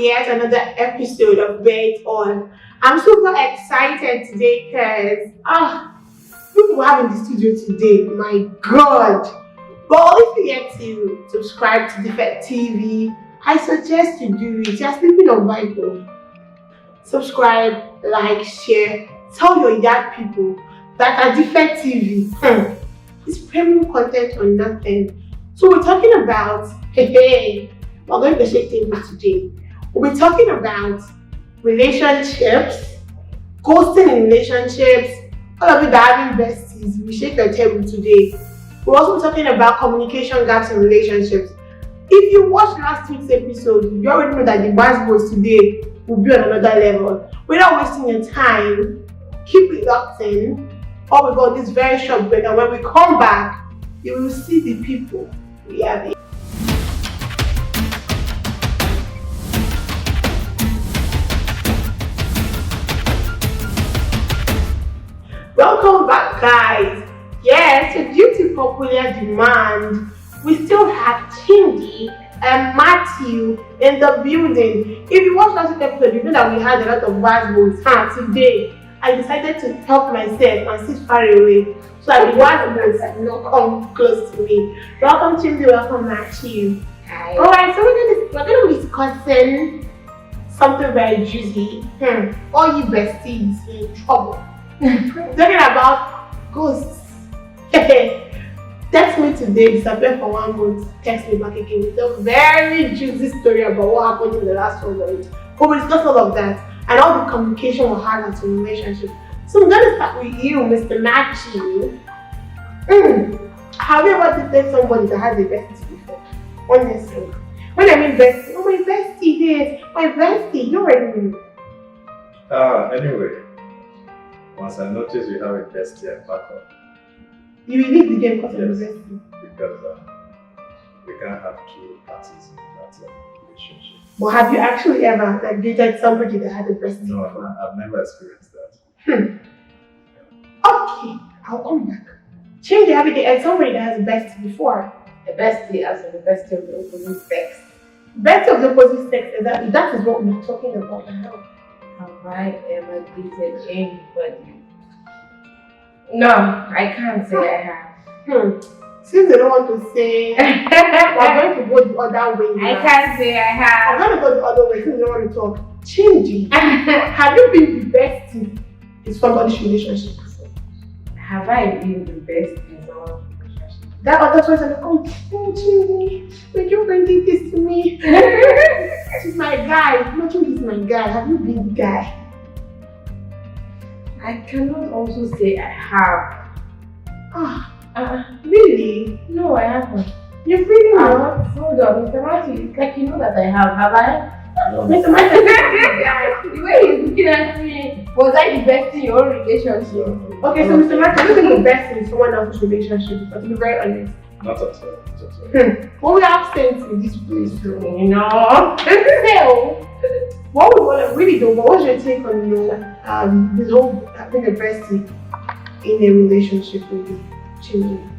yet another episode of Wait On. I'm super excited today because people we have in the studio today, my God. But if you get to subscribe to DFET TV, I suggest you do it. You're sleeping on Bible. Subscribe, like, share, tell your young people that at DFET TV, it's premium content or nothing. So we're talking about, we're going to shake things today. We'll be talking about relationships, ghosting in relationships, all of you that are having besties, we shake the table today. We're also talking about communication gaps in relationships. If you watched last week's episode, you already know that the buzzwords today will be on another level. We're not wasting your time. Keep it locked in. Or we go on this very short break, and when we come back, you will see the people we have here. Welcome back, guys. Yes, so due to popular demand, we still have Chindi and Matthew in the building. If you watched last week's episode, you know that we had a lot of buzzwords. Today, I decided to help myself and sit far away so that the buzzwords will not come close to me. Welcome, Chindi. Welcome, Matthew. Hi. Alright, so we're going to be discussing something very juicy. All you besties in trouble. Talking about ghosts. Text me today, disappear for 1 month, text me back again with a very juicy story about what happened in the last 1 month. But we'll discuss all of that and all the communication we had into relationship. So I'm going to start with you, Mr. Matthew. Have you ever dated somebody that has a bestie before? Honestly. When I mean bestie, oh my bestie this, my bestie, you already know. Anyway, once I notice you have a bestie, I back up. You will leave the game because of the bestie. Because we can't have two parties in that relationship. But have you actually ever dated somebody that had a bestie? No, before? I've never experienced that. Okay, I'll come back. Change the habit and somebody that has a bestie before. A bestie as in the bestie of the opposite sex. Bestie of the opposite sex, exactly. That is what we're talking about now. Have I ever dated anybody? No, I can't say I have. Since they don't want to say, we're going to go the other way now. I can't say I have. I'm going to go the other way since they don't want to talk. Chindi, have you been the bestie in somebody's relationship before? Have I been the best in someone's relationship? That other person will come, oh Chindi, my girlfriend did this to me. She's my guy. No, Chindi is my guy. Have you been the guy? I cannot also say I have. Really? No, I haven't. You really not? Hold on, Mr. Matthew, it's like you know that I have I? No, Mr. Matthew. The way he's looking at me, was I the best in your own relationship? Okay, so Mr. Matthew, you think the best in someone else's relationship, but to be very honest. Not at all. What we have sense in this place, You know? So, what we want to really do, what's your take on this whole having a bestie in a relationship with you? Children?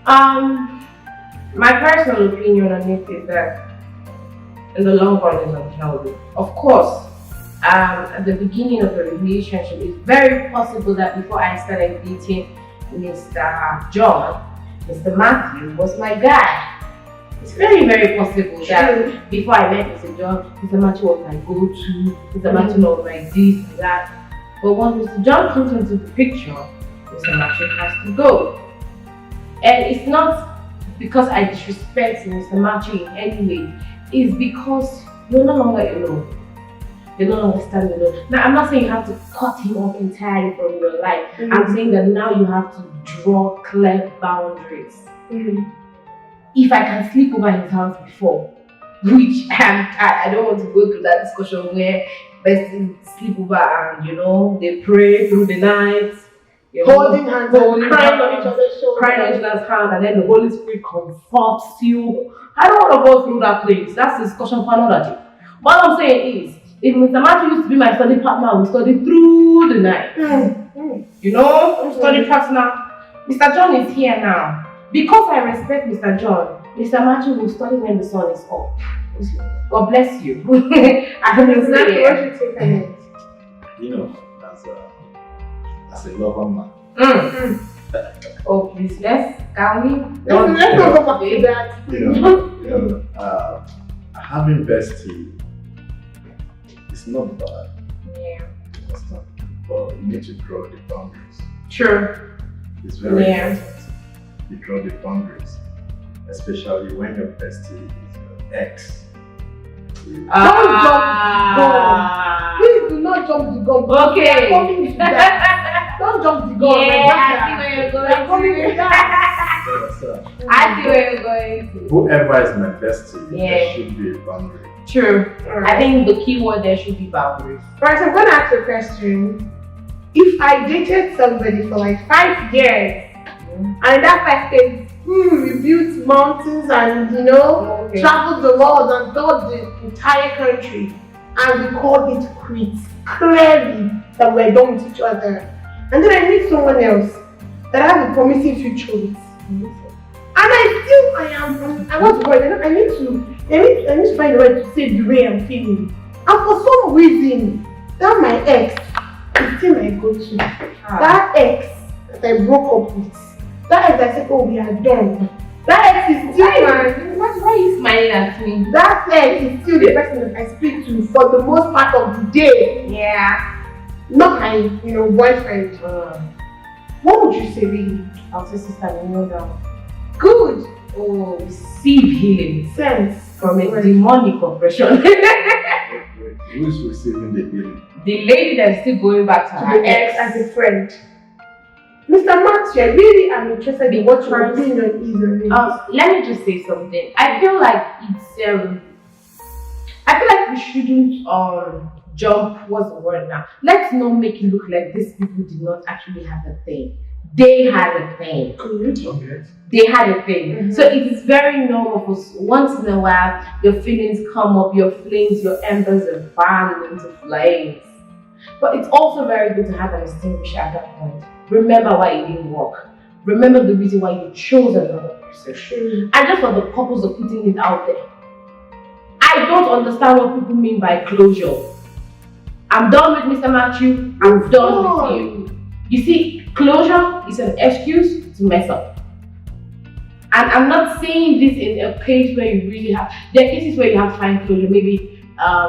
My personal opinion on it is that in the long run is unhealthy. Of course, at the beginning of the relationship, it's very possible that before I started dating Mr. John, Mr. Matthew was my guy. It's very, very possible that before I met Mr. John, Mr. Matthew was my go-to, Mr. Matthew was my this and that. But once Mr. John comes into the picture, Mr. Matthew has to go. And it's not because I disrespect Mr. Matthew in any way. It's because you're no longer alone. You're no longer standing alone. Now, I'm not saying you have to cut him off entirely from your life. I'm saying that now you have to draw clear boundaries. If I can sleep over his house before, which I don't want to go through that discussion where besties sleep over and they pray through the night, holding hands, crying on each other's shoulders, crying on each other's hand, and then the Holy Spirit comforts you. I don't want to go through that place. That's a discussion for another day. What I'm saying is, if Mr. Matthew used to be my study partner, we studied through the night. Study partner. Mr. John is here now. Because I respect Mr. John, Mr. Matthew will study when the sun is up. God bless you. I don't It's not say what you take on it. You know, as a lover man. Oh, please, let's can we? Let's not go back to that. You know, having bestie is not bad. Yeah. It's not. But you need to draw the boundaries. Sure. It's very Yeah. important. You draw the boundaries, especially when your bestie is your ex. Please do not jump the gun. Okay. We are coming to that. Don't jump the gun. Yeah, I see where you're We are coming going to to. that. I see where you're going to. Whoever is my bestie, Yeah. there should be a boundary. True. Alright. I think the key word there should be boundaries. Right, I'm gonna ask you a question. If I dated somebody for like 5 years, and that 5 years, we built mountains and Okay. traveled the world and toured the entire country, and we called it quits clearly that we're done with each other. And then I meet someone else that I have a promising future with. And I want to go, I need to find a way to say the way I'm feeling. And for some reason, that my ex is still my go-to. That ex that I broke up with, that ex I said, oh, we are done. That ex is still Why are you smiling at me? that ex is still the person that I speak to for the most part of the day. Yeah. Not my, boyfriend. What would you say, really? I'll say sister, you know that. Good. Oh, receive healing Sense. from a Right. demonic oppression. Who is receiving the healing? The lady that's still going back to To her the ex as a friend. Mr. Matthew, I really am interested in what your opinion is on it. Let me just say something. I feel like we shouldn't jump. What's the word now? Let's not make it look like these people did not actually have a thing. They had a thing. Good. Okay. They had a thing. Mhm. So it is very normal for once in a while your feelings come up, your flames, your embers are fan into flames. But it's also very good to have an extinguisher at that point. Remember why it didn't work. Remember the reason why you chose another person. And just for the purpose of putting it out there. I don't understand what people mean by closure. I'm done with Mr. Matthew, I'm done with you. You see, closure is an excuse to mess up. And I'm not saying this in a case where you really have, there are cases where you have to find closure, maybe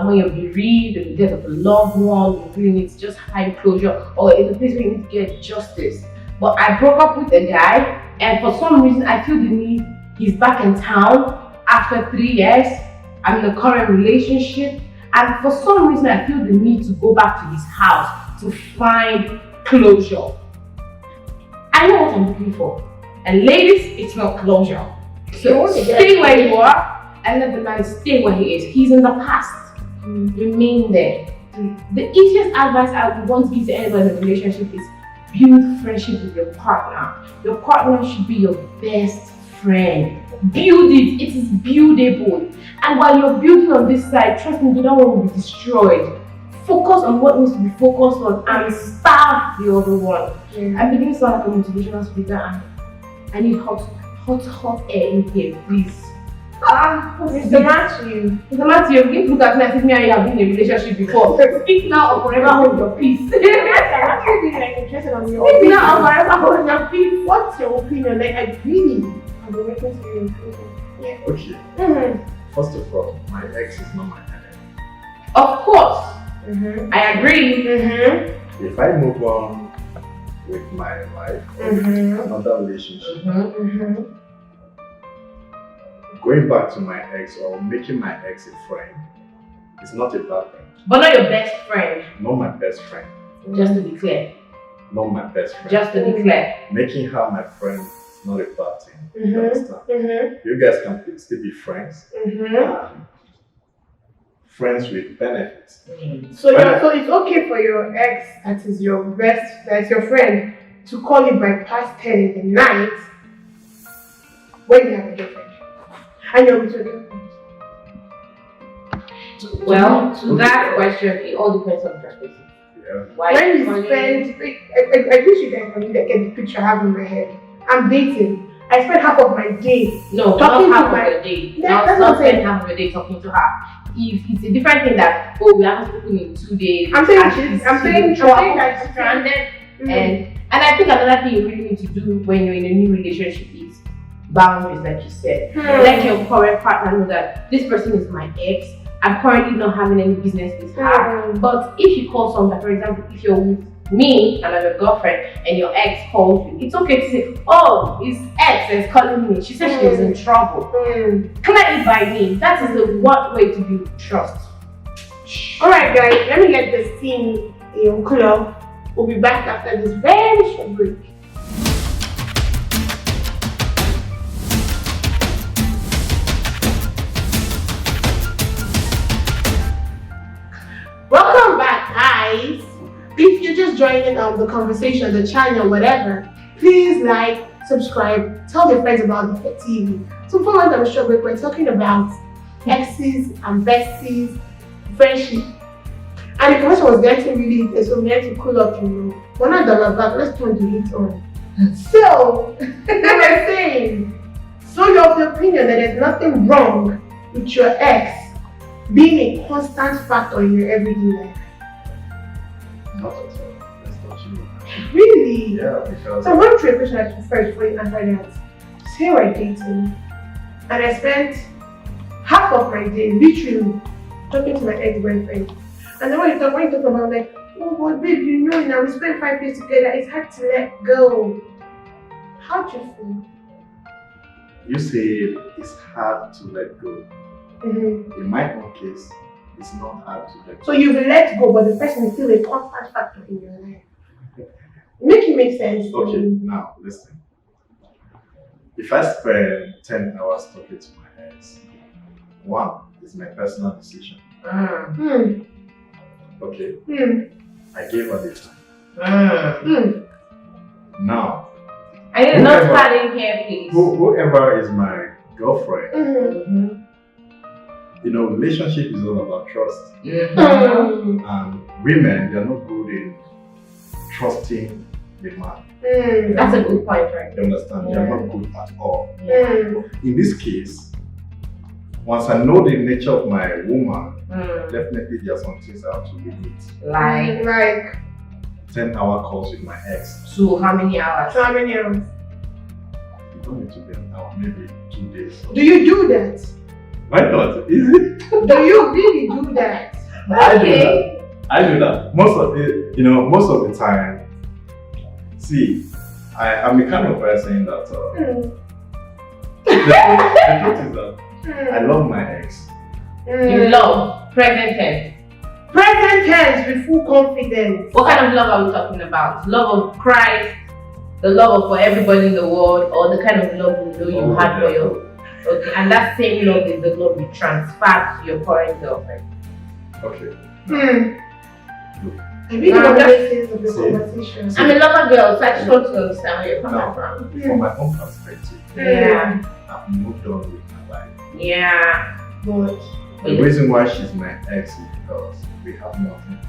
when you're bereaved and the death of a loved one, you really need to just find closure, or in a place where you need to get justice. But I broke up with a guy, and for some reason I feel the need, he's back in town after 3 years, I'm in a current relationship, and for some reason I feel the need to go back to his house to find closure. I know what I'm looking for. And ladies, it's not closure. So stay where you are and let the man stay where he is. He's in the past. Remain there. The easiest advice I would want to give to anyone in a relationship is build friendship with your partner. Your partner should be your best friend. Build it. It is buildable. And while you're building on this side, trust me, you don't want to be destroyed. Focus on what needs to be focused on and starve the other one. I'm beginning to sound like a motivational speaker and I need hot air in here, please. Mr. Matthew. Mr. Matthew, you're going to look at me as if me and you have been in a relationship before. Speak now or forever hold your peace. I'm actually interested on your Speak opinion. now or forever hold your peace. What's your opinion? Like, I really have been waiting to your opinion. Yeah. Okay. First of all, my ex is not my enemy. Of course. I agree. If I move on with my life or another relationship, going back to my ex or making my ex a friend is not a bad thing. But not your best friend. Not my best friend. Just to be clear. Not my best friend. Just to be clear. Making her my friend is not a bad thing. You understand? You guys can still be friends. Friends with benefits. So it's okay for your ex, that is your best, that's your friend, to call you by past 10 in the night when you have a girlfriend. And you're with your girlfriend. Well, to that question, it all depends on perspective. Yeah. Why? When you spend, I wish you guys can get the picture I have in my head. I'm dating, I spend half of my day No, talking not to half my. of the day. Yeah, Not that's what I'm spend saying. half of the day talking to her. If it's a different thing that we haven't spoken in 2 days. I'm saying and she's- she's I'm saying in trouble, that- stranded, Mhm. and I think another thing you really need to do when you're in a new relationship is boundaries, like you said. Let your current partner know that this person is my ex. I'm currently not having any business with her. But if you call someone, for example, if you're with me and I'm your girlfriend and your ex calls you, it's okay to say, oh, his ex is calling me. She said she was in trouble. Clear it by me. That is the one way to build trust. Alright guys, let me get this team cool off. We'll be back after this very short break. Welcome back, guys. If you're just joining the conversation, the channel, whatever, please like, subscribe, tell your friends about DFET TV. So for the short break, we're talking about exes and besties, friendship. And the conversation was getting really heated, so we had to cool up, We're not done back, let's turn the heat on. So, they were saying, so you're of the opinion that there's nothing wrong with your ex being a constant factor in your everyday life? Not at all. That's not true. Really? Yeah, because So I want to try a question I first before you answer that. Say we're dating, and I spent half of my day literally talking to my ex-boyfriend. And then when you talk about like, oh but babe, now we spent 5 days together, it's hard to let go. How do you feel? you say it's hard to let go. In my own case, it's not hard to let go. So you've let go, but the person is still a constant factor in your life. Make it make sense. Okay, now listen. If I spend 10 hours talking to my ex, one is my personal decision. Okay, I gave her the time. Now, I need not padding here, please. whoever is my girlfriend, relationship is all about trust. And women, they're not good in trusting the man. That's a good point, right? You understand? Yeah. They're not good at all. In this case, once I know the nature of my woman, definitely there are some things I have to limit. Like 10-hour calls with my ex. So how many hours? how many hours? You don't need to be an hour, maybe 2 days. Do you do that? Why not? Is it? Do you really do that? I do that. Most of the time. See, I'm the kind of person that the truth is that I love my ex. You love present tense. Present tense with full confidence. What kind of love are we talking about? Love of Christ, the love of for everybody in the world, or the kind of love you had for your. Okay, and that same love is the love you transferred to your current girlfriend. Okay. I really want to listen to the conversation. I'm a lover girl, so I just want to understand where you're coming Now, from. from my own perspective, Yeah. I've moved on with my life. Yeah. But The reason why she's my ex is because we have nothing.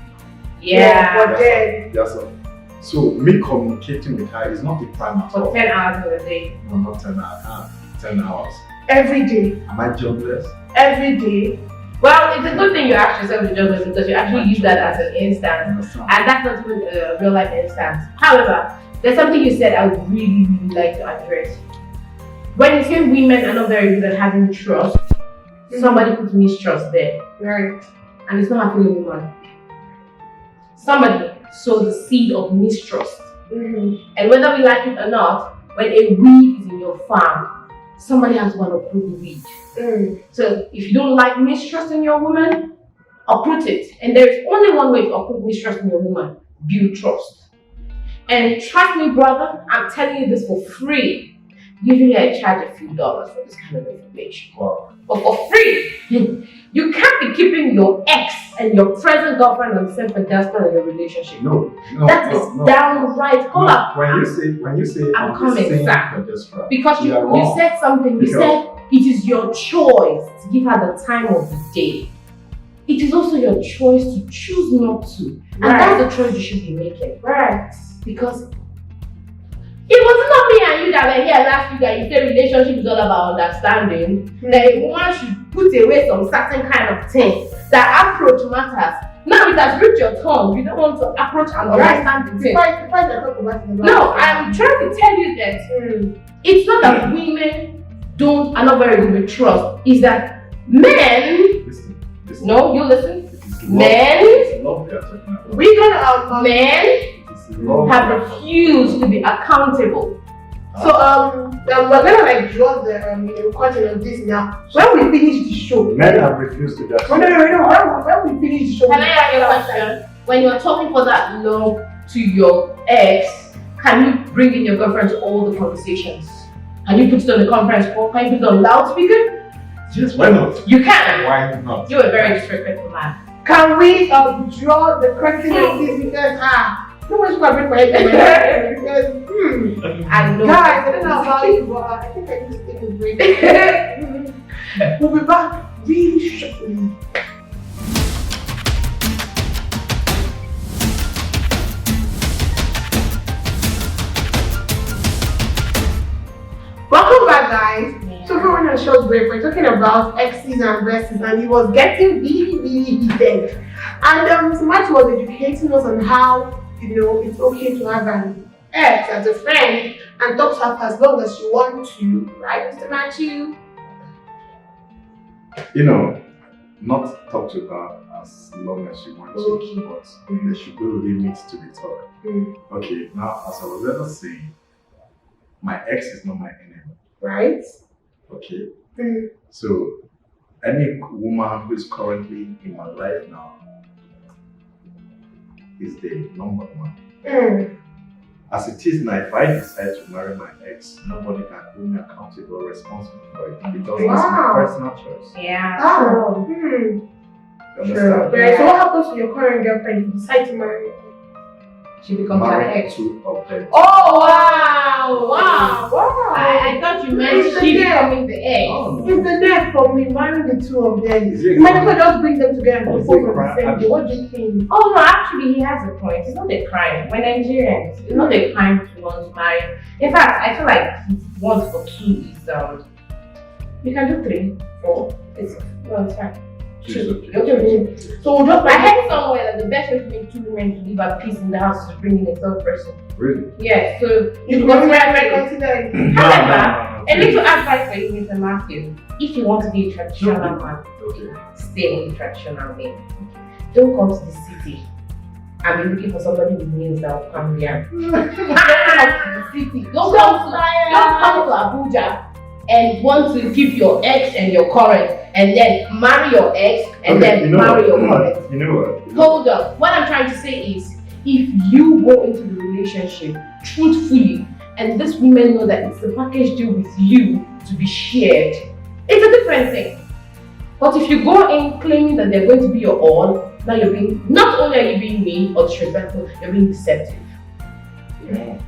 Yeah. but then That's all. So me communicating with her is not a crime at For all. 10 hours in a day. No, not 10 hours. 10 hours. every day, Am I jobless? every day. Well, it's a good thing you ask yourself the job because you actually use that as an instance. Understand? And that's not even a real life instance. However, there's something you said I would really, really like to address. When you say women are not very good at having trust, somebody puts mistrust there. Right. And it's not happening a woman. Somebody sows the seed of mistrust. And whether we like it or not, when a weed is in your farm, somebody has to uproot the weed. So if you don't like mistrust in your woman, uproot it. And there is only one way to uproot mistrust in your woman: build trust. And trust me, brother, I'm telling you this for free. Usually I charge a few dollars for this kind of information. Wow. But for free, you can't be keeping your ex and your present girlfriend on the same pedestal in your relationship. No. That is downright. Hold up. When you say I'm on the coming, same sir. pedestal, Because you are wrong. said something. You Because- said it is your choice to give her the time of the day. It is also your choice to choose not to. And Right. that's the choice you should be making. Right. Because It was not me and you that were here last week that you said relationship is all about understanding. That a woman should put away some certain kind of things. That approach matters. Now it has reached your tongue. You don't want to approach and understand the thing. No, I'm trying to tell you that it's not that women are not very good with trust. It's that men. Listen. No, you listen. Men. Men have refused to be accountable. So we're gonna like draw the recording of this now. When we finish the show, men have refused to get. When we finish the show, can I ask you a question? When you're talking for that long to your ex, can you bring in your girlfriend to all the conversations? Can you put it on the conference call? Can you put it on loudspeaker? Yes, why not? You can. Why not? You're a very disrespectful man. Can we draw the curtain of this because no one's gonna bring my head because I know. Guys, I don't know how you but I think I need to take a break. We'll be back really shortly. Welcome back, guys. Yeah. So we're on a short break. We're talking about exes and besties, and it was getting really heated. And Samantha was educating us on how it's okay to have an ex as a friend and talk to her as long as you want to, right, Mr. Matthew? Not talk to her as long as you want to, but there should be limits to the talk. Okay, now as I was ever saying, my ex is not my enemy. Right? Okay. So any woman who is currently in my life now is the number one. As it is now, if I decide to marry my ex, nobody can hold me accountable or responsible for it because it's my personal choice. Yeah. Oh. You understand? Right. So what happens to your current girlfriend if you decide to marry her? She becomes an ex. Two of them. Oh wow! I thought you meant she becoming the ex. Oh, it's the next for me, marrying the two of them. You might as well just bring them together and propose on the same day. What do you think? Oh no, actually he has a point. It's not a crime. We're Nigerians. It's not a crime to want to marry. In fact, I feel like 1 for 2 is you can do 3, 4. It's fine. Okay. So we'll just I heard somewhere that the best way to make 2 women to live at peace in the house is to bring in a third person. Really? Yeah, so you consider it. However, a little advice for you, Mr. Matthew. If you want to be a traditional man, stay with the traditional man. Don't come to the city and be looking for somebody with nails that will come here. Don't come to the city. Don't come to Abuja and want to keep your ex and your current and then marry your ex and then marry your current. You know what? Hold on. What I'm trying to say is, if you go into the relationship truthfully and these women know that it's a package deal with you to be shared, it's a different thing. But if you go in claiming that they're going to be your all, now you're being, not only are you being mean or disrespectful, you're being deceptive. Yeah.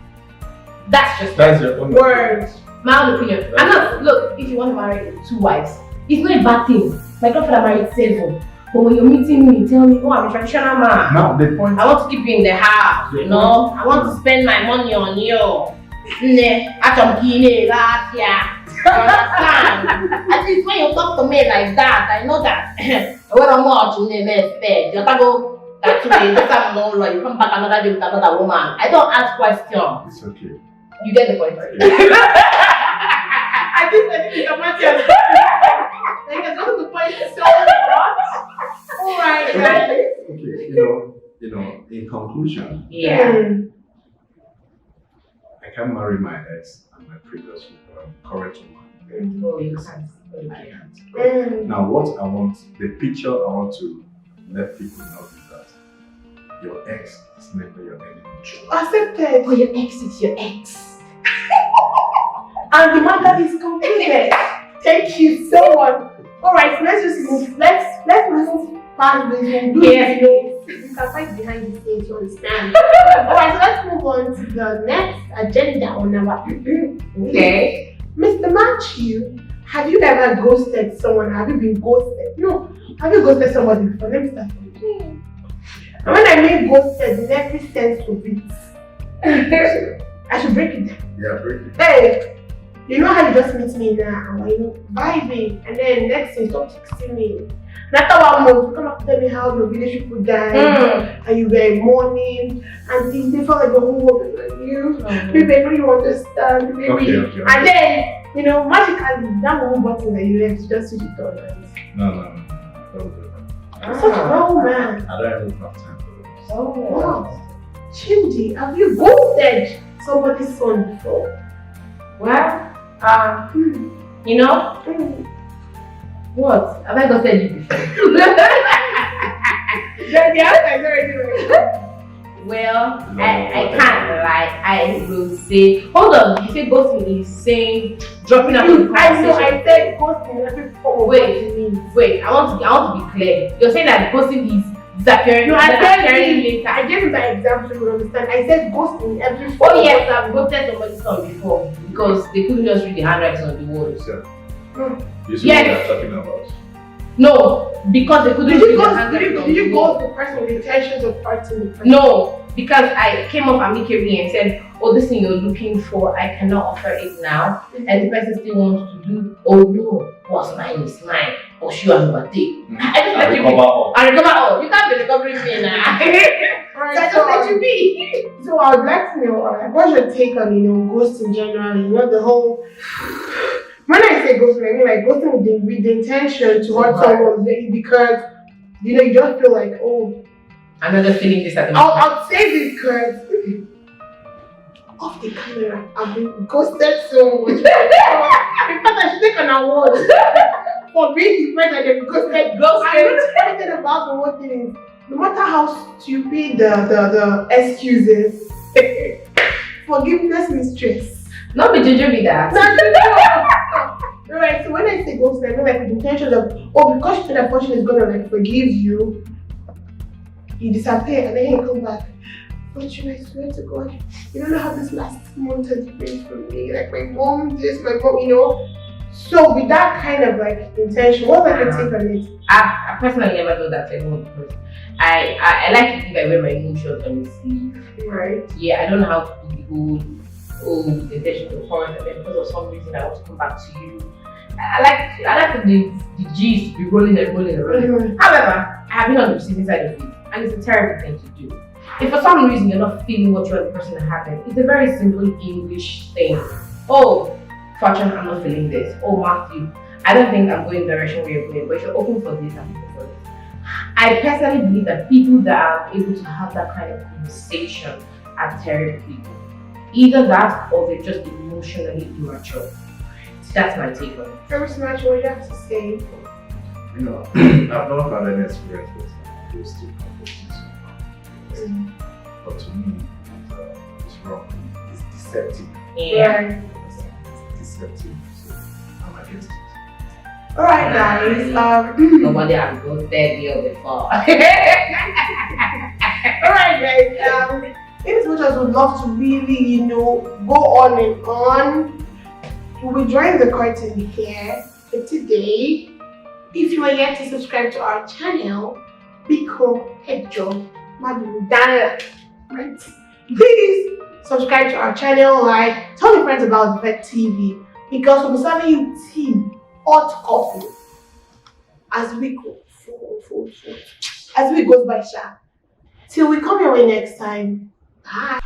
That's your own words. My own opinion. I'm not, look, if you want to marry 2 wives, it's not a bad thing. My girlfriend married 7. But when you're meeting me, tell me, oh, I'm a traditional man. Now the point. I want to keep you in the house, you know. I want to spend my money on you. You understand? At least when you talk to me like that, I know that. When I'm watching the bed, you go that today, this time no law, you come back another day with another woman. I don't ask questions. It's okay. You get the point. I think it's a matter. Like I got to the point so much. Alright, guys. Okay, in conclusion, I can marry my ex and my previous current woman. Oh, you can't. Now, what I want, the picture I want to let people know is that your ex is never your enemy. Accepted. Oh, your ex is your ex. And the matter is concluded. Thank you so much. Alright, let's just move. Let's move past this and do it. You can fight behind the scenes, you understand? Alright, so let's move on to the next agenda on our Okay. Mr. Matthew, have you ever ghosted someone? Have you been ghosted? No. Have you ghosted somebody before? Let me start from you. And when I mean ghosted in every sense of it, I should break it down. Yeah, break it. Hey, you know how you just meet me now, and you vibing, and then next thing, stop texting me. And after 1 month, you come up to tell me how your village people died, and you were mourning, and things, they felt like the whole world was on you. Maybe I know you understand, maybe. Okay. And then, you know, magically, that one button that you left, you just switch it on. No. Don't do that. Such a wrong man. I don't even have time for this. Oh, wow. Chimdi, have you ghosted somebody's son before? Well, you know, what? Have I got said you before? The answer is already right. Well, I can't lie. I will say, hold on. You say ghosting is saying dropping out of the I know. conversation. I said ghosting. Every form of Wait. I want to be clear. You're saying that ghosting is disappearing. No, I disappearing later. I gave you that example so you would understand. I said ghosting every form. Oh yes, I've ghosted somebody's son before because they couldn't just read the handwriting on the walls. You see Yes. what I'm talking about? No, because they couldn't Did read you the go? handwriting on Did you the go wall. to the person with the intentions of hurting the person? No, because I came up amicably and said, oh, this thing you're looking for, I cannot offer it now. And the person still wants to do, oh no, what's mine is mine. Pursue and overtake. I just let you be. all. I recover all. You can't be recovering me now. Alright, So I just let you be. So I would like to know, what's your take on, ghosting generally? You know, the whole. When I say ghosting, I mean like ghosting with the intention to hurt someone because, you just feel like, oh. I'm not just feeling this at the moment. I'll say this because off the camera, I've been ghosted so much. In fact, I should take an award for being the friend that they've ghosted. I'm not excited about the whole thing. No matter how stupid the excuses, forgiveness mistress. Not be judging me that. No. Alright, so when I say ghosting, I mean like with the intention of, because you feel that person is gonna like forgive you, you disappear and then you come back. But I swear to God, you don't know how this last month has been for me. Like my mom, my mom, So with that kind of like intention, what's like your take on it? I personally never do that anymore because I like to think I wear my emotions on the sleeve. Right. Yeah, I don't know how to do the whole the intention to form and then because of some reason I want to come back to you. I like the G's to be rolling and rolling and rolling. Mm-hmm. However, I have been on the receiving side of it and it's a terrible thing to do. If for some reason you're not feeling what you and the person are having, it's a very simple English thing. Oh, Fortune, I'm not feeling this. Oh, Matthew, I don't think I'm going the direction where you're going, but if you're open for this, I'm open for this. I personally believe that people that are able to have that kind of conversation are terrible people. Either that or they're just emotionally immature. That's my take on it. Very much what you have to say. I've not had any experience with ghosting conversations. But to me, it's wrong. It's deceptive. Yeah. It's deceptive. So I'm against it. Alright guys, Nobody has ghosted you before. Alright guys, in as much as we'd love to really, go on and on, we're drawing the curtain here. But today, if you are yet to subscribe to our channel, become head job, right? Please subscribe to our channel, tell your friends about DFET TV because we'll be serving you tea, hot coffee as we go as we goes by, Sha. Till we come your way next time. Bye.